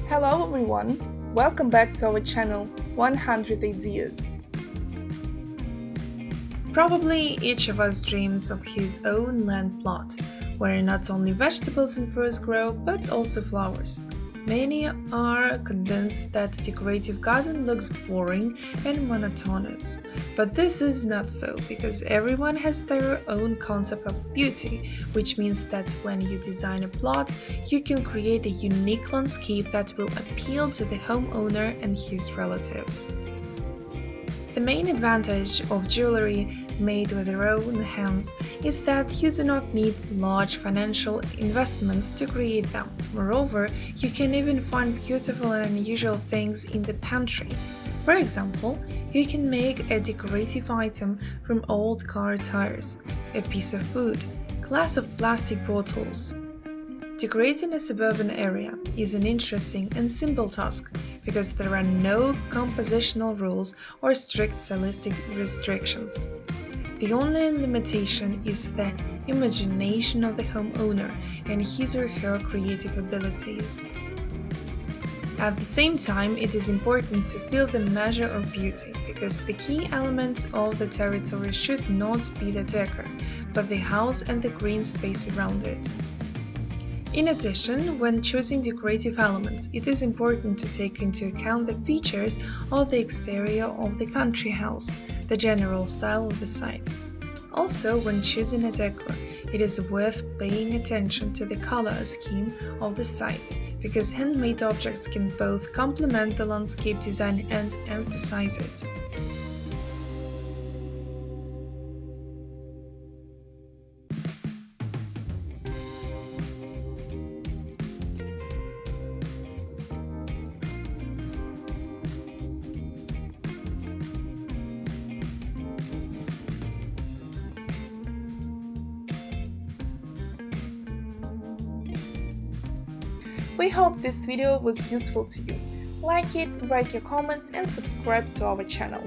Hello everyone, welcome back to our channel 100 Ideas. Probably each of us dreams of his own land plot, where not only vegetables and fruits grow, but also flowers. Many are convinced that a decorative garden looks boring and monotonous, but this is not so because everyone has their own concept of beauty, which means that when you design a plot, you can create a unique landscape that will appeal to the homeowner and his relatives. The main advantage of jewelry made with your own hands is that you do not need large financial investments to create them. Moreover, you can even find beautiful and unusual things in the pantry. For example, you can make a decorative item from old car tires, a piece of wood, glass of plastic bottles. Decorating a suburban area is an interesting and simple task because there are no compositional rules or strict stylistic restrictions. The only limitation is the imagination of the homeowner and his or her creative abilities. At the same time, it is important to feel the measure of beauty because the key element of the territory should not be the decor, but the house and the green space around it. In addition, when choosing decorative elements, it is important to take into account the features of the exterior of the country house, the general style of the site. Also, when choosing a decor, it is worth paying attention to the color scheme of the site, because handmade objects can both complement the landscape design and emphasize it. We hope this video was useful to you. Like it, write your comments and subscribe to our channel.